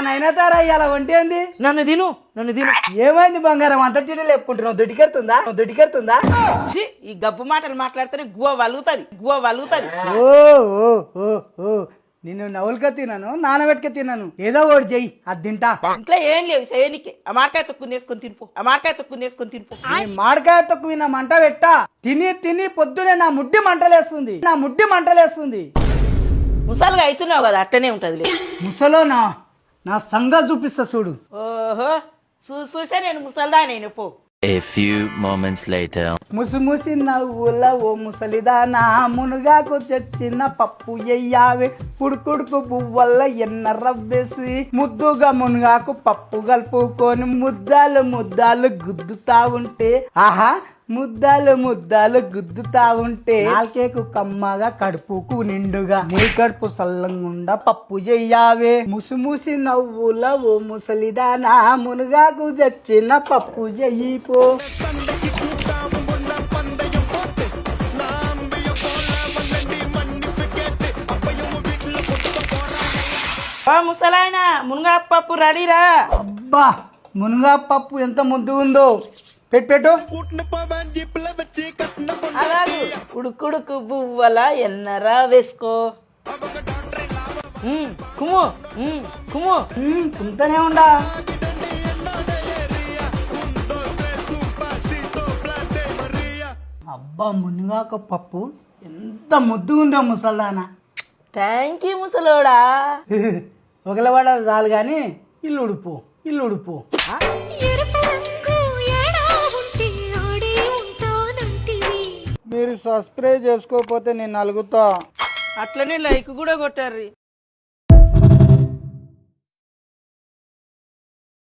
నైనాతారా ఇవాళ వంటి ఏంది? నన్ను తిను ఏమైంది బంగారం? అంత చెడు లేపుకుంటున్నావు? దొడ్డికెడుతుందా? ఛీ, ఈ గబ్బు మాటలు మాట్లాడితేనే గువ్వ వలుగుతుంది ఓ ఓ ఓ ఓ నిన్ను నవ్వులుగా తిన్నాను, నానబెట్టుక తిన్నాను. ఏదో ఒకటి చెయ్యి, అది తింటా. ఇంట్లో ఏం లేవు చేయనికి. ఆ మామిడికాయ తొక్కుని వేసుకొని తినిపో. నీ మామిడికాయ తొక్కు నా మంట పెట్టా. తిని పొద్దునే నా ముడ్డి మంటలేస్తుంది. ముసలుగా అవుతున్నావు కదా, అట్టనే ఉంటది. ముసలో నా సంగతి చూపిస్తా చూడు. ఓహో చూసా నేను ముసల్దా నేను పో. A few moments later. ముసి నవ్వుల ఓ ముసలిదానా, మునుగాకు తెచ్చిన పప్పు ఎయ్యావే, పుడుకుడుకు పువ్వల్ల ఎన్న రవ్వేసి, ముద్దుగా మునుగాకు పప్పు కలుపుకొని ముద్దాలు గుద్దుతా ఉంటే, ఆహా ముద్దాలు గుద్దుతా ఉంటే, నాలుకేకు కమ్మగా కడుపుకు నిండుగా, నీ కడుపు సల్లంగుండా పప్పు చెయ్యావే. ముసి నవ్వుల ఓ ముసలిదానా, మునుగాకు తెచ్చిన పప్పు చెయ్యిపో. ముసలాయన మునగా పప్పు రెడీరా. అబ్బా మునగా పప్పు ఎంత ముద్దుగుందో. పెట్టు. అలాగే ఉడుకుడుకు బువ్వల ఎన్నరా వేసుకో. కుమ్ము కుంతనే ఉండా. అబ్బా మునగాకు పప్పు ఎంత ముద్దుగుందో ముసల్దానా. Thank you ముసలోడా. ఒకలవాడ చాలు గాని ఇల్లు ఉడుపు. మీరు సబ్స్క్రైబ్ చేసుకోకపోతే నేను అలుగుతా. అట్లనే లైక్ కూడా కొట్టారు.